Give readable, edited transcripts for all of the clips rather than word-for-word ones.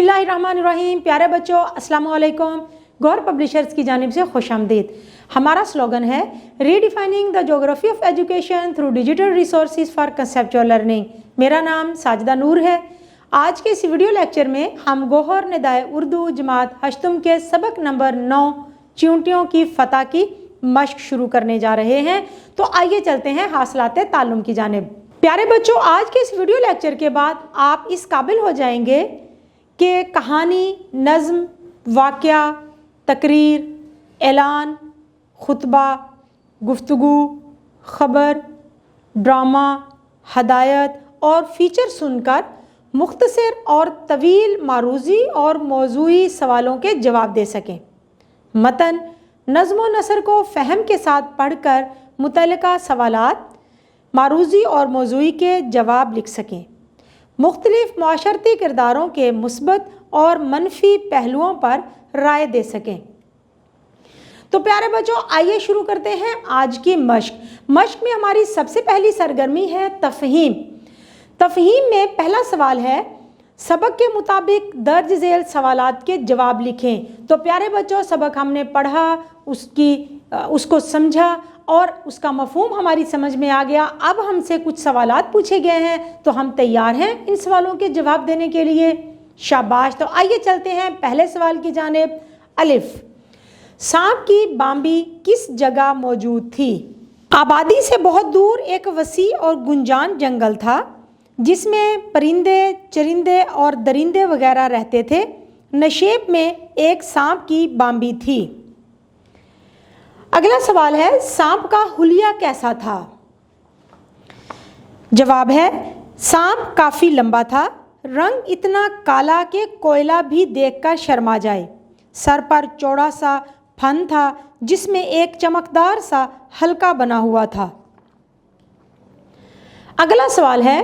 बिस्मिल्लाहिर्रहमानिर्रहीम। प्यारे बच्चों, अस्सलाम वालेकुम। गौर पब्लिशर्स की जानिब से खुशामदीद। हमारा स्लोगन है redefining the geography of education through digital resources for conceptual learning. मेरा नाम साजिदा नूर है। आज के इस वीडियो लेक्चर में हम गोहर निदाए उर्दू जमात हश्तम के सबक नंबर 9 चींटियों की फतह की मश्क शुरू करने जा रहे हैं। तो आइए चलते हैं हासिलाते ताल्लुम की जानिब। प्यारे बच्चों, आज के इस वीडियो लेक्चर के बाद आप इस काबिल हो जाएंगे कि कहानी, नज़्म, वाक़या, तकरीर, ऐलान, खुतबा, गुफ्तगू, ख़बर, ड्रामा, हदायत और फ़ीचर सुनकर मुख्तसर और तवील मारूज़ी और मौज़ूई सवालों के जवाब दे सकें। मतन, नज़्म व नसर को फ़हम के साथ पढ़कर मुतल्लिका सवालात, मारूज़ी और मौज़ूई के जवाब लिख सकें। मुख्तलिफ़ माशरती किरदारों के मुस्बत और मनफी पहलुओं पर राय दे सकें। तो प्यारे बच्चों, आइए शुरू करते हैं आज की मश्क। मश्क में हमारी सबसे पहली सरगर्मी है तफ़हीम। तफ़हीम में पहला सवाल है, सबक के मुताबिक दर्ज झेल सवालात के जवाब लिखें। तो प्यारे बच्चों, सबक हमने पढ़ा, उसको समझा और उसका मफ़हूम हमारी समझ में आ गया। अब हमसे कुछ सवालात पूछे गए हैं तो हम तैयार हैं इन सवालों के जवाब देने के लिए। शाबाश। तो आइए चलते हैं पहले सवाल की जानिब। अलिफ, सांप की बाम्बी किस जगह मौजूद थी? आबादी से बहुत दूर एक वसी और गुंजान जंगल था जिसमें परिंदे, चरिंदे और दरिंदे वगैरह रहते थे। नशेब में एक सांप की बाम्बी थी। अगला सवाल है, सांप का हुलिया कैसा था? जवाब है, सांप काफ़ी लंबा था, रंग इतना काला कि कोयला भी देखकर शर्मा जाए। सर पर चौड़ा सा फन था जिसमें एक चमकदार सा हल्का बना हुआ था। अगला सवाल है,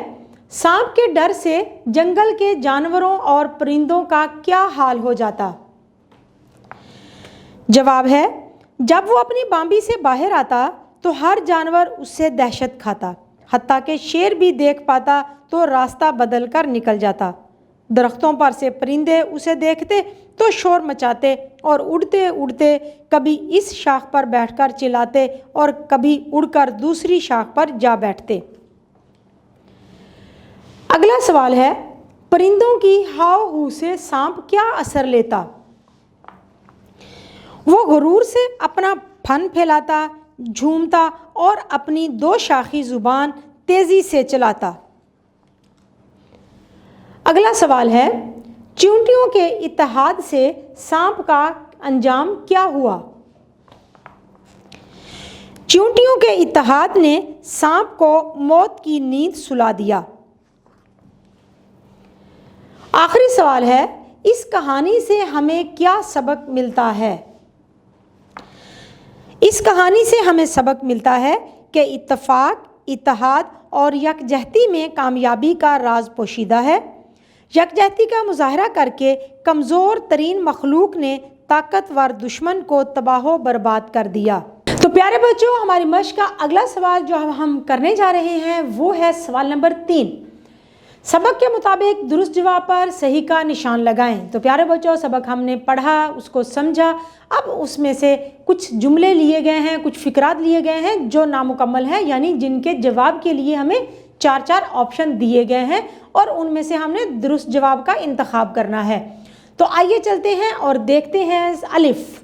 सांप के डर से जंगल के जानवरों और परिंदों का क्या हाल हो जाता? जवाब है, जब वो अपनी बाम्बी से बाहर आता तो हर जानवर उससे दहशत खाता, हत्ता कि शेर भी देख पाता तो रास्ता बदल कर निकल जाता। दरख्तों पर से परिंदे उसे देखते तो शोर मचाते और उड़ते उड़ते कभी इस शाख पर बैठकर चिल्लाते और कभी उड़कर दूसरी शाख पर जा बैठते। अगला सवाल है, परिंदों की हाव हू से सांप क्या असर लेता? वो गुरूर से अपना फन फैलाता, झूमता और अपनी दो शाखी जुबान तेजी से चलाता। अगला सवाल है, चींटियों के इत्तेहाद से सांप का अंजाम क्या हुआ? चींटियों के इत्तेहाद ने सांप को मौत की नींद सुला दिया। आखिरी सवाल है, इस कहानी से हमें क्या सबक मिलता है? इस कहानी से हमें सबक मिलता है कि इत्तफाक, इत्तेहाद और यकजहती में कामयाबी का राज पोशीदा है। यकजहती का मुजाहरा करके कमज़ोर तरीन मखलूक ने ताकतवर दुश्मन को तबाह बर्बाद कर दिया। तो प्यारे बच्चों, हमारी मश्क का अगला सवाल जो हम करने जा रहे हैं वो है सवाल नंबर 3। सबक के मुताबिक दुरुस्त जवाब पर सही का निशान लगाएं। तो प्यारे बच्चों, सबक हमने पढ़ा, उसको समझा। अब उसमें से कुछ जुमले लिए गए हैं, कुछ फ़िक्रात लिए गए हैं जो नामुकम्मल हैं, यानी जिनके जवाब के लिए हमें 4-4 ऑप्शन दिए गए हैं और उनमें से हमने दुरुस्त जवाब का इंतखाब करना है। तो आइए चलते हैं और देखते हैं। अलिफ,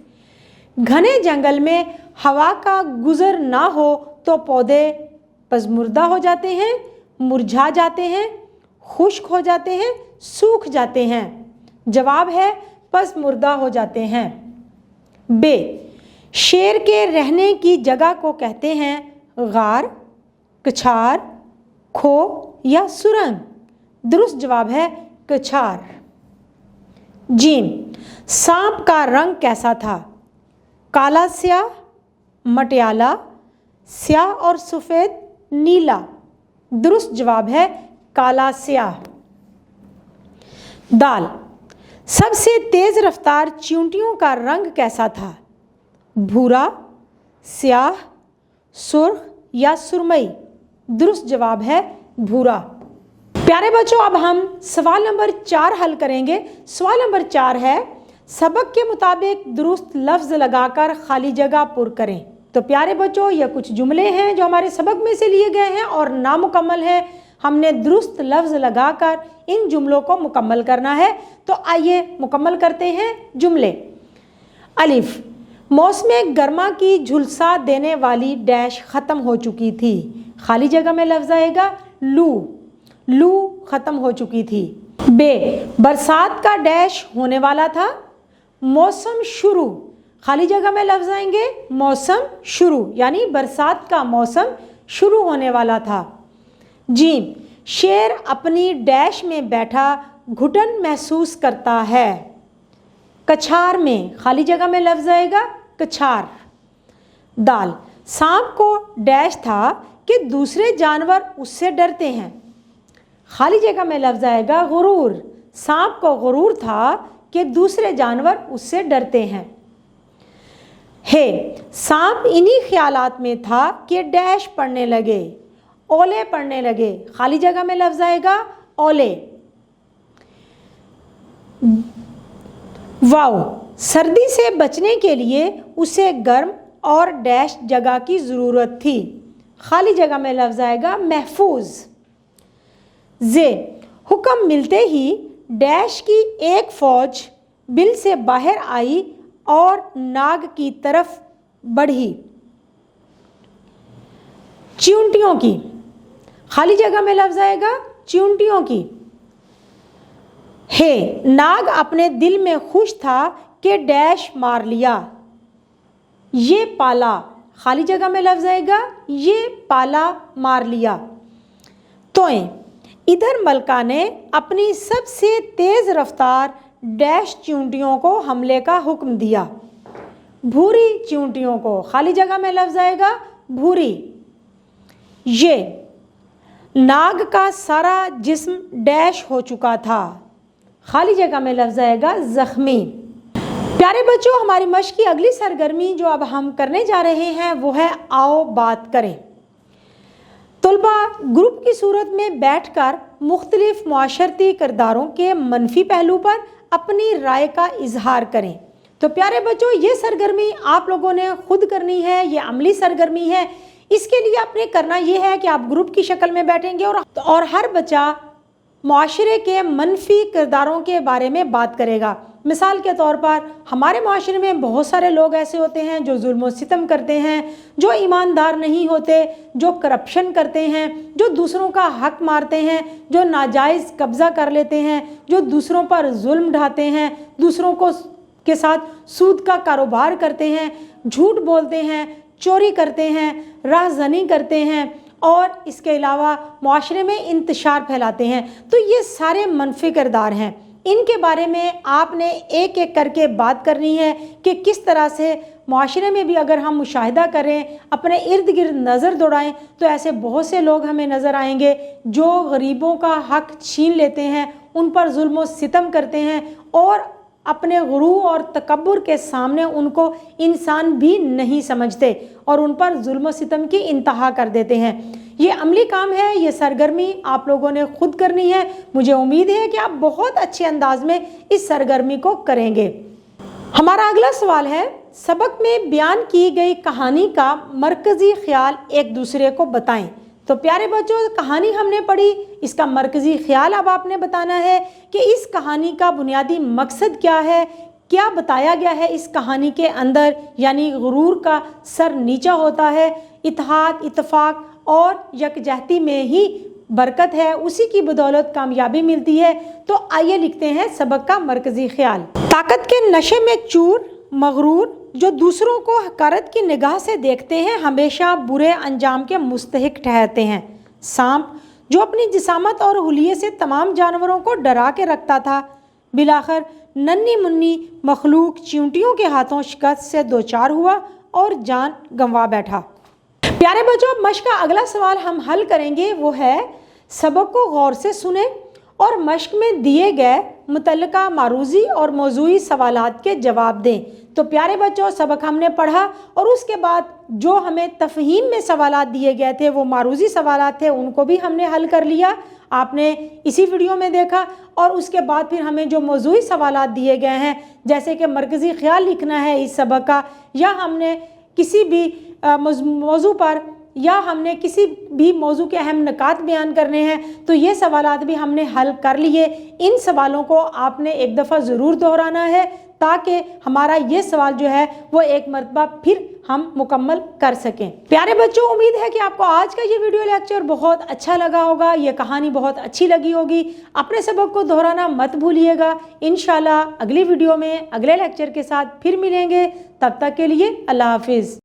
घने जंगल में हवा का गुज़र ना हो तो पौधे पज़मुर्दा हो जाते हैं, मुरझा जाते हैं, खुश्क हो जाते हैं, सूख जाते हैं। जवाब है पज़मुर्दा हो जाते हैं। बे, शेर के रहने की जगह को कहते हैं गार, कछार, खो या सुरंग। दुरुस्त जवाब है कछार। जीम, सांप का रंग कैसा था? काला स्याह, मटियाला, स्याह और सफ़ेद, नीला। दुरुस्त जवाब है काला स्याह। दाल, सबसे तेज़ रफ्तार चींटियों का रंग कैसा था? भूरा, स्याह, सुर्ख या सुरमई। दुरुस्त जवाब है भूरा। प्यारे बच्चों, अब हम सवाल नंबर 4 हल करेंगे। सवाल नंबर 4 है, सबक के मुताबिक दुरुस्त लफ्ज़ लगाकर खाली जगह पुर करें। तो प्यारे बच्चों, यह कुछ जुमले हैं जो हमारे सबक में से लिए गए हैं और नामुकम्मल हैं। हमने दुरुस्त लफ्ज़ लगाकर इन जुमलों को मुकम्मल करना है। तो आइए मुकम्मल करते हैं जुमले। अलिफ, मौसम गर्मा की झुलसा देने वाली डैश ख़त्म हो चुकी थी। खाली जगह में लफ्ज़ आएगा लू, लू ख़त्म हो चुकी थी। बे, बरसात का डैश होने वाला था। मौसम शुरू, खाली जगह में लफ्ज़ आएंगे मौसम शुरू, यानी बरसात का मौसम शुरू होने वाला था। जीम, शेर अपनी डैश में बैठा घुटन महसूस करता है। कछार में, खाली जगह में लफ्ज़ आएगा कछार। दाल, सांप को डैश था कि दूसरे जानवर उससे डरते हैं। खाली जगह में लफ्ज़ आएगा गुरूर, सांप को गुरूर था कि दूसरे जानवर उससे डरते हैं। हे, सांप इन्हीं ख्यालात में था कि डैश पढ़ने लगे, ओले पढ़ने लगे। खाली जगह में लफ्ज़ आएगा ओले। वाओ, सर्दी से बचने के लिए उसे गर्म और डैश जगह की ज़रूरत थी। खाली जगह में लफ्ज़ आएगा महफूज। जे, हुक्म मिलते ही डैश की एक फ़ौज बिल से बाहर आई और नाग की तरफ बढ़ी। चींटियों की, खाली जगह में लफ्ज़ आएगा चींटियों की। हे, नाग अपने दिल में खुश था कि डैश मार लिया। ये पाला, खाली जगह में लफ्ज़ आएगा ये पाला मार लिया। तोएं, इधर मलका ने अपनी सबसे तेज़ रफ्तार डैश चींटियों को हमले का हुक्म दिया। भूरी चींटियों को, खाली जगह में लफ्ज़ आएगा भूरी। ये, नाग का सारा जिस्म डैश हो चुका था। खाली जगह में लफ्ज़ आएगा ज़ख्मी। प्यारे बच्चों, हमारी मश्क की अगली सरगर्मी जो अब हम करने जा रहे हैं वो है आओ बात करें। तलबा ग्रुप की सूरत में बैठकर मुख्तलिफ मुआशरती किरदारों के मनफी पहलू पर अपनी राय का इजहार करें। तो प्यारे बच्चों, ये सरगर्मी आप लोगों ने खुद करनी है, ये अमली सरगर्मी है। इसके लिए आपने करना ये है कि आप ग्रुप की शक्ल में बैठेंगे और हर बच्चा मुआशरे के मनफी किरदारों के बारे में बात करेगा। मिसाल के तौर पर हमारे मुआशरे में बहुत सारे लोग ऐसे होते हैं जो जुल्म व सितम करते हैं, जो ईमानदार नहीं होते, जो करप्शन करते हैं, जो दूसरों का हक मारते हैं, जो नाजायज़ कब्ज़ा कर लेते हैं, जो दूसरों पर जुल्म ढाते हैं, दूसरों को के साथ सूद का कारोबार करते हैं, झूठ बोलते हैं, चोरी करते हैं, राहज़नी करते हैं और इसके अलावा मुआशरे में इंतशार फैलाते हैं। तो ये सारे मनफी किरदार हैं। इनके बारे में आपने एक एक करके बात करनी है कि किस तरह से मुआशरे में भी अगर हम मुशाहिदा करें, अपने इर्द गिर्द नज़र दौड़ाएं, तो ऐसे बहुत से लोग हमें नज़र आएंगे जो गरीबों का हक छीन लेते हैं, उन पर जुल्म व सितम करते हैं और अपने गुरूर और तकब्बुर के सामने उनको इंसान भी नहीं समझते और उन पर जुल्म व सितम की इंतहा कर देते हैं। ये अमली काम है, ये सरगर्मी आप लोगों ने खुद करनी है। मुझे उम्मीद है कि आप बहुत अच्छे अंदाज में इस सरगर्मी को करेंगे। हमारा अगला सवाल है, सबक में बयान की गई कहानी का मरकज़ी ख्याल एक दूसरे को बताएं। तो प्यारे बच्चों, कहानी हमने पढ़ी, इसका मरकज़ी ख्याल अब आपने बताना है कि इस कहानी का बुनियादी मकसद क्या है, क्या बताया गया है इस कहानी के अंदर। यानी गुरूर का सर नीचा होता है, इत्तेहाद, इत्तेफाक और यकजहती में ही बरकत है, उसी की बदौलत कामयाबी मिलती है। तो आइए लिखते हैं सबक का मरकज़ी ख्याल। ताकत के नशे में चूर मगरूर जो दूसरों को हकारत की निगाह से देखते हैं हमेशा बुरे अंजाम के मुस्तहिक ठहरते हैं। सांप जो अपनी जिसामत और हुलिये से तमाम जानवरों को डरा के रखता था, बिलाखिर नन्ही मुन्नी मखलूक चींटियों के हाथों शिकस्त से दो चार हुआ और जान गंवा बैठा। प्यारे बच्चों, मश्क का अगला सवाल हम हल करेंगे, वो है सबक को गौर से सुने और मश्क में दिए गए मुतल्लिका मारूजी और मौजूई सवालात के जवाब दें। तो प्यारे बच्चों, सबक हमने पढ़ा और उसके बाद جو ہمیں تفہیم میں سوالات دیے گئے تھے وہ معروضی سوالات تھے، ان کو بھی ہم نے حل کر لیا، آپ نے اسی ویڈیو میں دیکھا۔ اور اس کے بعد پھر ہمیں جو موضوعی سوالات دیے گئے ہیں جیسے کہ مرکزی خیال لکھنا ہے اس سبق کا، یا ہم نے کسی بھی موضوع پر یا ہم نے کسی بھی موضوع کے اہم نکات بیان کرنے ہیں، تو یہ سوالات بھی ہم نے حل کر لیے۔ ان سوالوں کو آپ نے ایک دفعہ ضرور دہرانا ہے تاکہ ہمارا یہ سوال جو ہے وہ ایک مرتبہ پھر ہم مکمل کر سکیں۔ پیارے بچوں، امید ہے کہ آپ کو آج کا یہ ویڈیو لیکچر بہت اچھا لگا ہوگا، یہ کہانی بہت اچھی لگی ہوگی۔ اپنے سبق کو دہرانا مت بھولیے گا۔ انشاءاللہ اگلی ویڈیو میں اگلے لیکچر کے ساتھ پھر ملیں گے، تب تک کے لیے اللہ حافظ۔